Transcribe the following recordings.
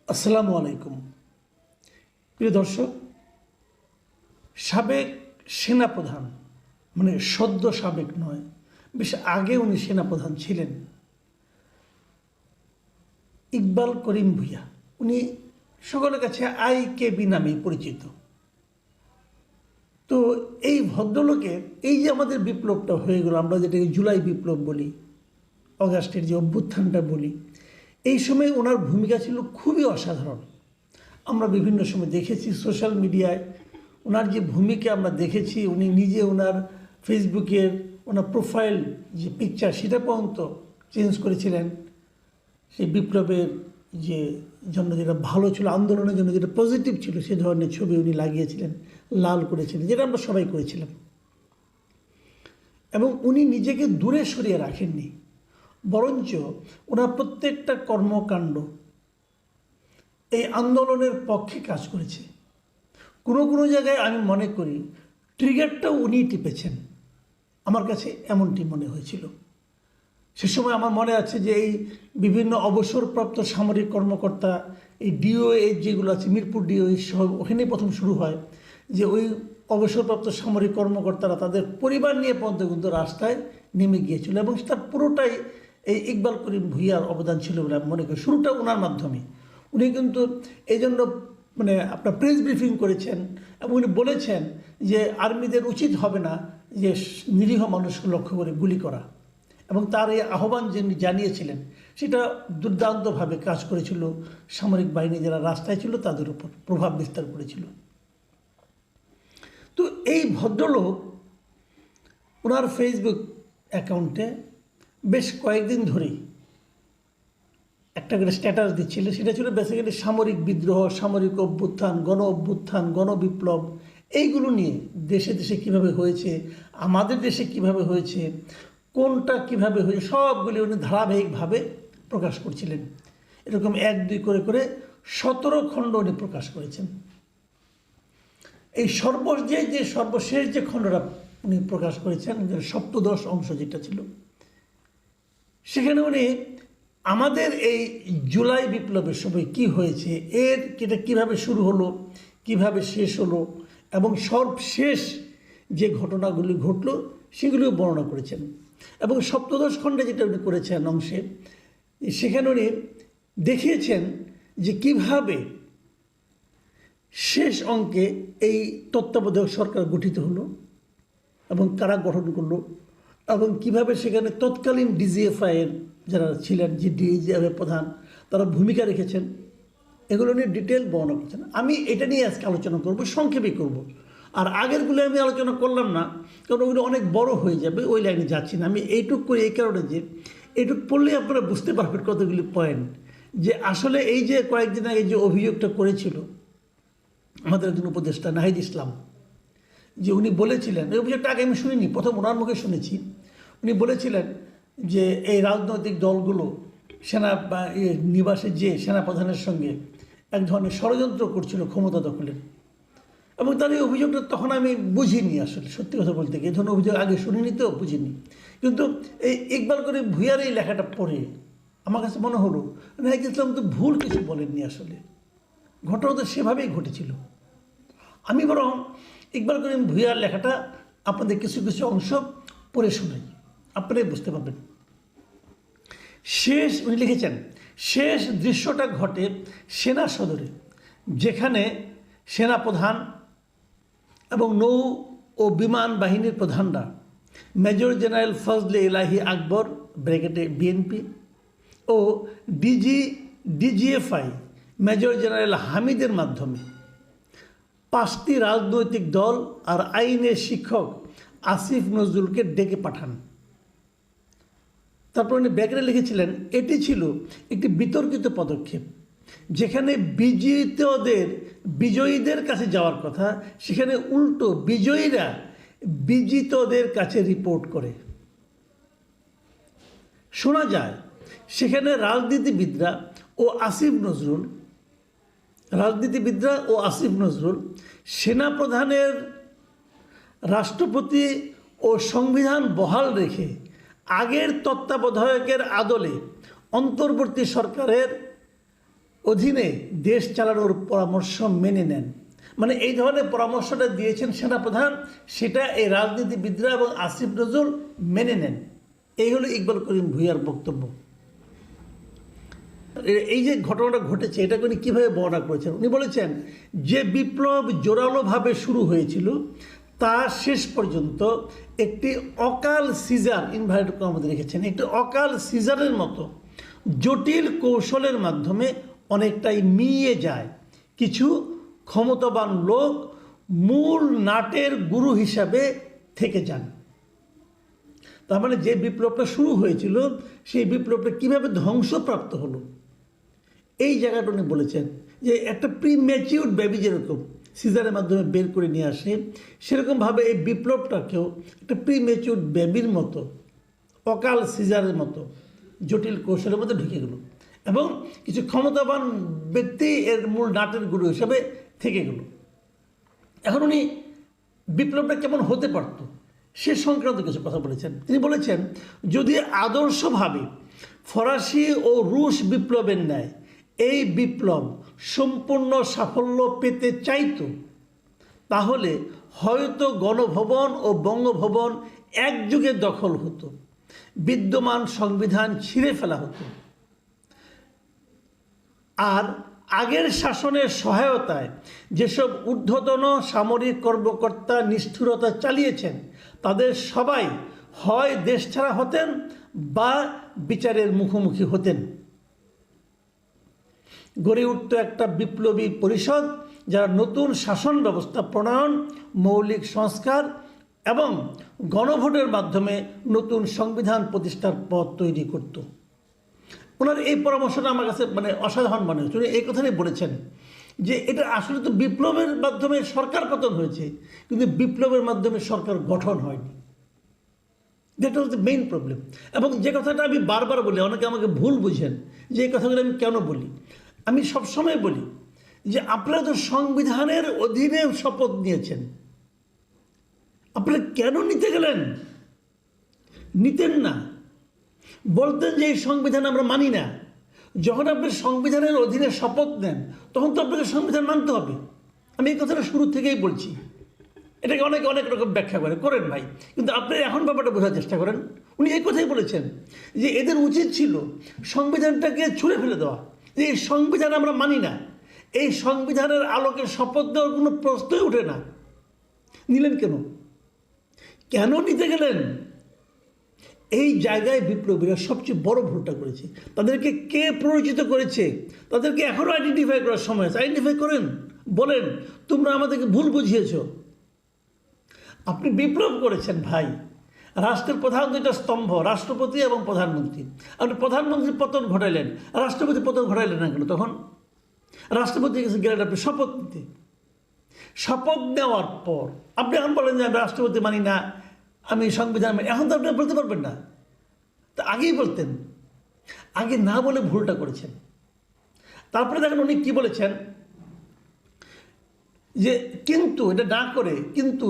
আসসালামু আলাইকুম। প্রিয় দর্শক, সাবেক সেনাপ্রধান, মানে সদ্য সাবেক নয়, বেশ আগে উনি সেনাপ্রধান ছিলেন, ইকবাল করিম ভূঁইয়া, উনি সকলের কাছে IKB নামেই পরিচিত। তো এই ভদ্রলোকের এই যে আমাদের বিপ্লবটা হয়ে গেল, আমরা যেটাকে জুলাই বিপ্লব বলি, অগাস্টের যে অভ্যুত্থানটা বলি, এই সময় ওনার ভূমিকা ছিল খুবই অসাধারণ। আমরা বিভিন্ন সময় দেখেছি সোশ্যাল মিডিয়ায় ওনার যে ভূমিকা আমরা দেখেছি। উনি নিজে ওনার ফেসবুকের ওনার প্রোফাইল যে পিকচার সেটা পর্যন্ত চেঞ্জ করেছিলেন। সেই বিপ্লবের যে জন্য যেটা ভালো ছিল, আন্দোলনের জন্য যেটা পজিটিভ ছিল, সে ধরনের ছবি উনি লাগিয়েছিলেন, লাল করেছিলেন, যেটা আমরা সবাই করেছিলাম। এবং উনি নিজেকে দূরে সরিয়ে রাখেননি, বরঞ্চ ওনার প্রত্যেকটা কর্মকাণ্ড এই আন্দোলনের পক্ষে কাজ করেছে। কোনো কোনো জায়গায় আমি মনে করি ট্রিগারটাও উনিই টিপেছেন, আমার কাছে এমনটি মনে হয়েছিল। সে সময় আমার মনে আছে যে এই বিভিন্ন অবসরপ্রাপ্ত সামরিক কর্মকর্তা, এই DOA যেগুলো আছে, মিরপুর DOA সব ওখানেই প্রথম শুরু হয়, যে ওই অবসরপ্রাপ্ত সামরিক কর্মকর্তারা তাদের পরিবার নিয়ে পর্যন্ত কিন্তু রাস্তায় নেমে গিয়েছিল, এবং তার পুরোটাই এই ইকবাল করিম ভূঁইয়ার অবদান ছিল বলে আমি মনে করি। শুরুটা ওনার মাধ্যমে। উনি কিন্তু এই জন্য মানে আপনার প্রেস ব্রিফিং করেছেন, এবং উনি বলেছেন যে আর্মিদের উচিত হবে না যে নিরীহ মানুষকে লক্ষ্য করে গুলি করা, এবং তার এই আহ্বান যিনি জানিয়েছিলেন সেটা দুর্দান্তভাবে কাজ করেছিল। সামরিক বাহিনী যারা রাস্তায় ছিল তাদের উপর প্রভাব বিস্তার করেছিল। তো এই ভদ্রলোক ওনার ফেসবুক অ্যাকাউন্টে বেশ কয়েকদিন ধরেই একটা করে স্ট্যাটাস দিচ্ছিল। সেটা ছিল বেসিক্যালি সামরিক বিদ্রোহ, সামরিক অভ্যুত্থান, গণবিপ্লব, এইগুলো নিয়ে দেশে দেশে কীভাবে হয়েছে, আমাদের দেশে কিভাবে হয়েছে, কোনটা কিভাবে হয়েছে, সবগুলি উনি ধারাবাহিকভাবে প্রকাশ করছিলেন। এরকম 1-2 করে করে 17 খণ্ড উনি প্রকাশ করেছেন। এই সর্বশেষ যে খণ্ডটা উনি প্রকাশ করেছেন, সপ্তদশ অংশ যেটা ছিল, সেখানে উনি আমাদের এই জুলাই বিপ্লবের সময় কি হয়েছে, এটা কীভাবে শুরু হলো, কিভাবে শেষ হলো, এবং সর্বশেষ যে ঘটনাগুলি ঘটলো সেগুলিও বর্ণনা করেছেন। এবং সপ্তদশ খণ্ডে যেটা উনি করেছেন অংশে, সেখানে উনি দেখিয়েছেন যে কিভাবে শেষ অঙ্কে এই তত্ত্বাবধায়ক সরকার গঠিত হলো এবং কারা গঠন করলো, এবং কিভাবে সেখানে তৎকালীন DGFI এর যারা ছিলেন, যে DGFI প্রধান, তারা ভূমিকা রেখেছেন। এগুলো নিয়ে ডিটেল বর্ণনা করছেন। আমি এটা নিয়ে আজকে আলোচনা করব, সংক্ষেপে করব। আর আগেরগুলো আমি আলোচনা করলাম না, কারণ ওগুলো অনেক বড় হয়ে যাবে, ওই লাইনে যাচ্ছি না। আমি এইটুক করি এই কারণে যে এইটুক পড়লে আপনারা বুঝতে পারবেন কতগুলি পয়েন্ট, যে আসলে এই যে কয়েকদিন আগে যে অভিযোগটা করেছিল আমাদের একজন উপদেষ্টা নাহিদ ইসলাম, যে উনি বলেছিলেন, এই অভিযোগটা আগে আমি শুনিনি, প্রথম ওনার মুখে শুনেছি। উনি বলেছিলেন যে এই রাজনৈতিক দলগুলো সেনা নিবাসে যে সেনাপ্রধানের সঙ্গে এক ধরনের ষড়যন্ত্র করছিল ক্ষমতা দখলের, এবং তার এই অভিযোগটা তখন আমি বুঝিনি। আসলে সত্যি কথা বলতে গিয়ে এই ধরনের অভিযোগ আগে শুনিনি, তো বুঝিনি। কিন্তু এই ইকবাল করিম ভূঁইয়ার এই লেখাটা পড়ে আমার কাছে মনে হলো নাহিদ ইসলাম তো ভুল কিছু বলেননি, আসলে ঘটনা তো সেভাবেই ঘটেছিল। আমি বরং ইকবাল করিম ভূঁইয়ার লেখাটা আপনাদের কিছু কিছু অংশ পড়ে শোনাই, আপনারাই বুঝতে পারবেন। উনি লিখেছেন, শেষ দৃশ্যটা ঘটে সেনা সদরে, যেখানে সেনাপ্রধান এবং নৌ ও বিমান বাহিনীর প্রধানরা মেজর জেনারেল ফজলে ইলাহি আকবর ব্রিগেডে BNP ও DGFI মেজর জেনারেল হামিদের মাধ্যমে 5টি রাজনৈতিক দল আর আইনের শিক্ষক আসিফ নজরুলকে ডেকে পাঠান। তারপর উনি ব্যাকরে লিখেছিলেন, এটি ছিল একটি বিতর্কিত পদক্ষেপ, যেখানে বিজয়ীদের কাছে যাওয়ার কথা, সেখানে উল্টো বিজয়ীরা বিজিতদের কাছে রিপোর্ট করে। শোনা যায় সেখানে রাজনীতিবিদরা ও আসিফ নজরুল সেনাপ্রধানের, রাষ্ট্রপতি ও সংবিধান বহাল রেখে আগের তত্ত্বাবধায়কের আদলে অন্তর্বর্তী সরকারের অধীনে দেশ চালানোর পরামর্শ মেনে নেন। মানে এই ধরনের পরামর্শটা দিয়েছেন সেনাপ্রধান, সেটা এই রাজনীতিবিদরা এবং আসিফ নজরুল মেনে নেন। এই হলো ইকবাল করিম ভূঁইয়ার বক্তব্য। এই যে ঘটনাটা ঘটেছে এটাকে উনি কীভাবে বর্ণনা করেছেন, উনি বলেছেন যে বিপ্লব জোরালোভাবে শুরু হয়েছিল তা শেষ পর্যন্ত একটি অকাল সিজার, ইনভার্টেড কমার মধ্যে রেখেছেন, একটি অকাল সিজারের মতো জটিল কৌশলের মাধ্যমে অনেকটাই মিইয়ে যায়। কিছু ক্ষমতাবান লোক মূল নাটের গুরু হিসাবে থেকে যান। তার মানে যে বিপ্লবটা শুরু হয়েছিল সেই বিপ্লবটা কীভাবে ধ্বংসপ্রাপ্ত হলো, এই জায়গাটা উনি বলেছেন যে একটা প্রিম্যাচিউর বেবি যেরকম সিজারের মাধ্যমে বের করে নিয়ে আসে, সেরকমভাবে এই বিপ্লবটাকেও একটা প্রিম্যাচিউর বেবির মতো অকাল সিজারের মতো জটিল কৌশলের মধ্যে ঢুকে গেল এবং কিছু ক্ষমতাবান ব্যক্তি এর মূল নাটের গুরু হিসাবে থেকে গেল। এখন উনি বিপ্লবটা কেমন হতে পারত সে সংক্রান্ত কিছু কথা বলেছেন। তিনি বলেছেন যদি আদর্শভাবে ফরাসি ও রুশ বিপ্লবের ন্যায় এই বিপ্লব সম্পূর্ণ সাফল্য পেতে চাইত তাহলে হয়তো গণভবন ও বঙ্গভবন একযোগে দখল হতো, বিদ্যমান সংবিধান ছিঁড়ে ফেলা হতো, আর আগের শাসনের সহায়তায় যেসব ঊর্ধ্বতন সামরিক কর্মকর্তা নিষ্ঠুরতা চালিয়েছেন তাদের সবাই হয় দেশ ছাড়া হতেন বা বিচারের মুখোমুখি হতেন। গড়ে উঠত একটা বিপ্লবী পরিষদ যারা নতুন শাসন ব্যবস্থা প্রণয়ন, মৌলিক সংস্কার এবং গণভোটের মাধ্যমে নতুন সংবিধান প্রতিষ্ঠার পথ তৈরি করত। ওনার এই পরামর্শটা আমার কাছে মানে অসাধারণ মনে হচ্ছে। উনি এই কথাটাই বলেছেন যে এটা আসলে তো বিপ্লবের মাধ্যমে সরকার পতন হয়েছে, কিন্তু বিপ্লবের মাধ্যমে সরকার গঠন হয়নি। That was the main problem. এবং যে কথাটা আমি বারবার বলি, অনেকে আমাকে ভুল বুঝেন যে এই কথাগুলো আমি কেন বলি। আমি সবসময় বলি যে আপনারা তো সংবিধানের অধীনে শপথ নিয়েছেন, আপনারা কেন নিতে গেলেন? নিতেন না, বলতেন যে এই সংবিধান আমরা মানি না। যখন আপনি সংবিধানের অধীনে শপথ নেন তখন তো আপনাকে সংবিধান মানতে হবে। আমি এই কথাটা শুরু থেকেই বলছি। এটাকে অনেকে অনেক রকম ব্যাখ্যা করেন ভাই, কিন্তু আপনি এখন ব্যাপারটা বোঝার চেষ্টা করেন। উনি এই কথাই বলেছেন যে এদের উচিত ছিল সংবিধানটাকে ছুঁড়ে ফেলে দেওয়া, যে এই সংবিধান আমরা মানি না, এই সংবিধানের আলোকে শপথ দেওয়ার কোনো প্রশ্নই ওঠে না। নিলেন কেন? কেন নিতে গেলেন? এই জায়গায় বিপ্লবীরা সবচেয়ে বড় ভুলটা করেছে। তাদেরকে কে প্ররোচিত করেছে তাদেরকে এখনও আইডেন্টিফাই করার সময় আছে। আইডেন্টিফাই করেন, বলেন তোমরা আমাদেরকে ভুল বুঝিয়েছ। আপনি বিপ্লব করেছেন ভাই, রাষ্ট্রের প্রধান দুইটা স্তম্ভ, রাষ্ট্রপতি এবং প্রধানমন্ত্রী। আপনি প্রধানমন্ত্রীর পতন ঘটাইলেন, রাষ্ট্রপতি পতন ঘটাইলেন না কেন? তখন রাষ্ট্রপতি কাছে গেলেন আপনি শপথ নিতে। শপথ নেওয়ার পর আপনি এখন বলেন যে আমি রাষ্ট্রপতি মানি না, আমি সংবিধান মানি। এখন তো আপনি বলতে পারবেন না, তা আগেই বলতেন। আগে না বলে ভুলটা করেছেন। তারপরে দেখেন উনি কি বলেছেন যে কিন্তু এটা না করে কিন্তু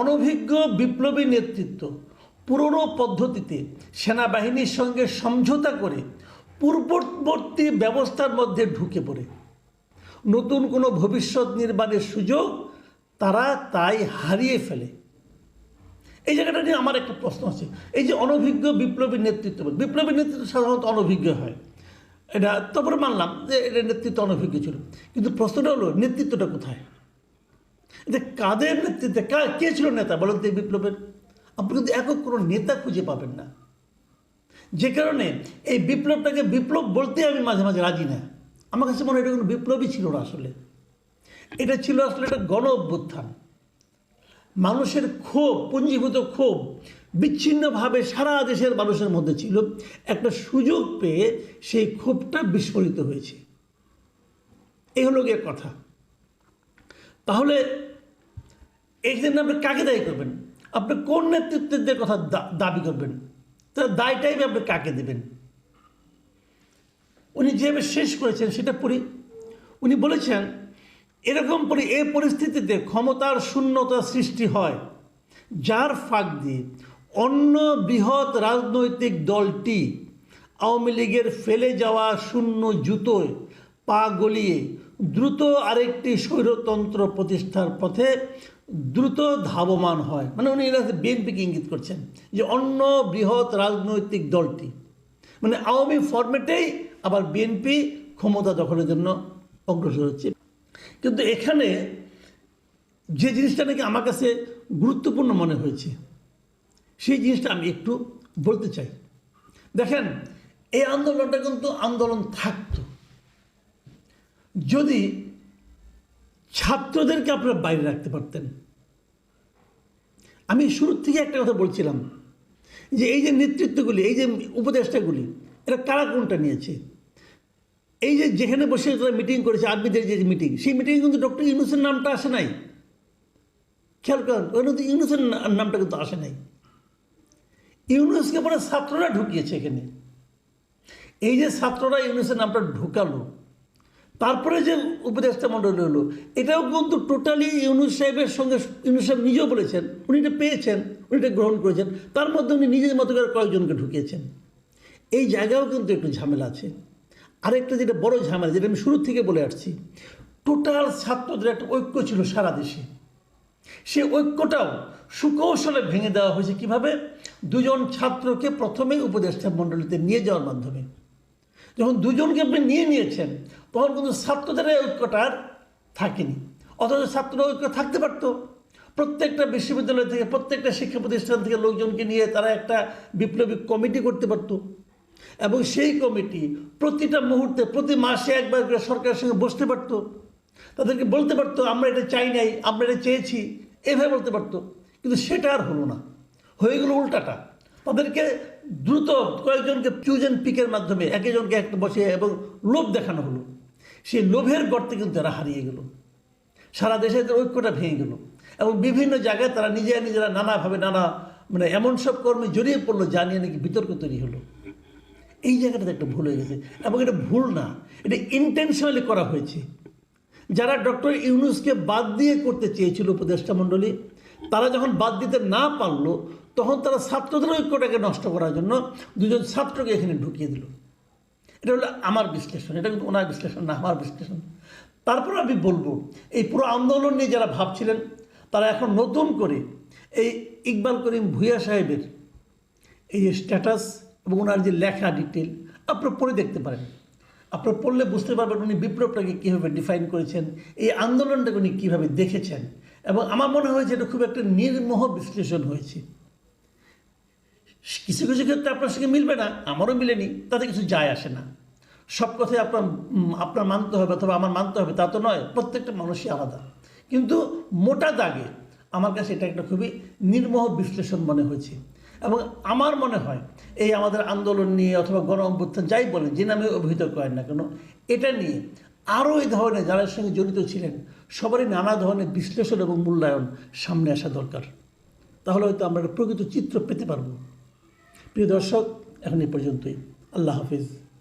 অনভিজ্ঞ বিপ্লবী নেতৃত্ব পুরনো পদ্ধতিতে সেনাবাহিনীর সঙ্গে সমঝোতা করে পূর্ববর্তী ব্যবস্থার মধ্যে ঢুকে পড়ে নতুন কোনো ভবিষ্যৎ নির্মাণের সুযোগ তারা তাই হারিয়ে ফেলে। এই জায়গাটা নিয়ে আমার একটা প্রশ্ন আছে। এই যে অনভিজ্ঞ বিপ্লবী নেতৃত্ব সাধারণত অনভিজ্ঞ হয়, এটা তারপরে মানলাম যে এটা নেতৃত্ব অনভিজ্ঞ ছিল, কিন্তু প্রশ্নটা হলো নেতৃত্বটা কোথায়? এটা কাদের নেতৃত্বে, কে ছিল নেতা বলেন তো এই বিপ্লবের? আপনি কিন্তু একক কোনো নেতা খুঁজে পাবেন না। যে কারণে এই বিপ্লবটাকে বিপ্লব বলতে আমি মাঝে মাঝে রাজি না। আমার কাছে মনে হয় এটা কোনো বিপ্লবই ছিল না। আসলে এটা ছিল আসলে একটা গণ অভ্যুত্থান। মানুষের ক্ষোভ, পুঞ্জীভূত ক্ষোভ বিচ্ছিন্নভাবে সারা দেশের মানুষের মধ্যে ছিল। একটা সুযোগ পেয়ে সেই ক্ষোভটা বিস্ফোরিত হয়েছে। এই হলো গিয়ে কথা। তাহলে এই জন্য আপনি কাকে দায়ী করবেন? আপনি কোন নেতৃত্বের কথা দাবি করবেন? তার দায়টাই আপনি কাকে দেবেন? উনি যেভাবে শেষ করেছেন সেটা পড়ি। উনি বলেছেন এরকম এই পরিস্থিতিতে ক্ষমতার শূন্যতা সৃষ্টি হয়, যার ফাঁক দিয়ে অন্য বৃহৎ রাজনৈতিক দলটি আওয়ামী লীগের ফেলে যাওয়া শূন্য জুতোয় পা গলিয়ে দ্রুত আরেকটি স্বৈরতন্ত্র প্রতিষ্ঠার পথে দ্রুত ধাবমান হয়। মানে উনি এরা বিএনপিকে ইঙ্গিত করছেন যে অন্য বৃহৎ রাজনৈতিক দলটি, মানে আওয়ামী ফরম্যাটেই আবার বিএনপি ক্ষমতা দখলের জন্য অগ্রসর হচ্ছে। কিন্তু এখানে যে জিনিসটা নাকি আমার কাছে গুরুত্বপূর্ণ মনে হয়েছে, সেই জিনিসটা আমি একটু বলতে চাই। দেখেন, এই আন্দোলনটা কিন্তু আন্দোলন থাকতো যদি ছাত্রদেরকে আপনারা বাইরে রাখতে পারতেন। আমি শুরুর থেকে একটা কথা বলছিলাম যে এই যে নেতৃত্বগুলি, এই যে উপদেষ্টাগুলি, এরা কারা কোনটা নিয়েছে। এই যে যেখানে বসে তারা মিটিং করেছে, আরবিদের যে মিটিং, সেই মিটিংয়ে কিন্তু ডক্টর ইউনূসের নামটা আসে নাই। খেয়াল করেন, ওই কিন্তু ইউনূসের নামটা কিন্তু আসে নাই। ইউনূসকে পরে ছাত্ররা ঢুকিয়েছে এখানে। এই যে ছাত্ররা ইউনূসের নামটা ঢুকালো, তারপরে যে উপদেষ্টা মণ্ডলী হলো, এটাও কিন্তু টোটালি ইউনূস সাহেবের সঙ্গে, ইউনূস সাহেব নিজেও বলেছেন উনি এটা পেয়েছেন, উনি এটা গ্রহণ করেছেন, তার মধ্যে উনি নিজের মতো করে কয়েকজনকে ঢুকিয়েছেন। এই জায়গাও কিন্তু একটু ঝামেলা আছে। আরেকটা যেটা বড় ঝামেলা, যেটা আমি শুরু থেকে বলে আসছি, টোটাল ছাত্রদের একটা ঐক্য ছিল সারা দেশে। সে ঐক্যটাও সুকৌশলে ভেঙে দেওয়া হয়েছে। কিভাবে? দুজন ছাত্রকে প্রথমেই উপদেষ্টা মণ্ডলীতে নিয়ে যাওয়ার মাধ্যমে। যখন দুজনকে আপনি নিয়ে নিয়েছেন, তখন কিন্তু ছাত্রদের ঐক্যটা আর থাকেনি। অথচ ছাত্ররা ঐক্য থাকতে পারতো। প্রত্যেকটা বিশ্ববিদ্যালয় থেকে, প্রত্যেকটা শিক্ষা প্রতিষ্ঠান থেকে লোকজনকে নিয়ে তারা একটা বিপ্লবী কমিটি করতে পারতো, এবং সেই কমিটি প্রতিটা মুহূর্তে, প্রতি মাসে একবার করে সরকারের সঙ্গে বসতে পারতো, তাদেরকে বলতে পারতো আমরা এটা চাই নাই, আমরা এটা চেয়েছি, এভাবে বলতে পারতো। কিন্তু সেটা আর হলো না, হয়ে গেল উল্টাটা। তাদেরকে দ্রুত কয়েকজনকে চুজ অ্যান্ড পিকের মাধ্যমে একজনকে একটা বসে এবং লোভ দেখানো হলো। সেই লোভের গর্তে কিন্তু তারা হারিয়ে গেল, সারা দেশে ঐক্যটা ভেঙে গেল, এবং বিভিন্ন জায়গায় তারা নিজেরা নানাভাবে মানে এমন সব কর্মে জড়িয়ে পড়লো যা নিয়ে নাকি বিতর্ক তৈরি হলো। এই জায়গাটাতে একটা ভুল হয়ে গেছে, এবং এটা ভুল না, এটা ইন্টেনশনালি করা হয়েছে। যারা ডক্টর ইউনূসকে বাদ দিয়ে করতে চেয়েছিল উপদেষ্টা মণ্ডলী, তারা যখন বাদ দিতে না পারলো, তখন তারা ছাত্রদের ঐক্যটাকে নষ্ট করার জন্য দুজন ছাত্রকে এখানে ঢুকিয়ে দিল। এটা হলো আমার বিশ্লেষণ, এটা কিন্তু ওনার বিশ্লেষণ না, আমার বিশ্লেষণ। তারপর আমি বলবো, এই পুরো আন্দোলন নিয়ে যারা ভাবছিলেন, তারা এখন নতুন করে এই ইকবাল করিম ভূঁইয়া সাহেবের এই যে স্ট্যাটাস এবং ওনার যে লেখা ডিটেল আপনারা পড়ে দেখতে পারেন। আপনারা পড়লে বুঝতে পারবেন উনি বিপ্লবটাকে কীভাবে ডিফাইন করেছেন, এই আন্দোলনটাকে উনি কীভাবে দেখেছেন। এবং আমার মনে হয়েছে এটা খুব একটা নির্মোহ বিশ্লেষণ হয়েছে। কিছু কিছু ক্ষেত্রে আপনার সঙ্গে মিলবে না, আমারও মিলেনি, তাতে কিছু যায় আসে না। সব কথাই আপনার মানতে হবে অথবা আমার মানতে হবে তা তো নয়, প্রত্যেকটা মানুষই আলাদা। কিন্তু মোটা দাগে আমার কাছে এটা একটা খুবই নির্মোহ বিশ্লেষণ মনে হয়েছে। এবং আমার মনে হয় এই আমাদের আন্দোলন নিয়ে অথবা গণ অভ্যুত্থান যাই বলেন, যে নামে অভিহিত করেন না কেন, এটা নিয়ে আরও এই ধরনের যারা সঙ্গে জড়িত ছিলেন সবারই নানা ধরনের বিশ্লেষণ এবং মূল্যায়ন সামনে আসা দরকার। তাহলে হয়তো আমরা একটা প্রকৃত চিত্র পেতে পারব। প্রিয় দর্শক, এখন এই পর্যন্তই। আল্লাহ হাফিজ।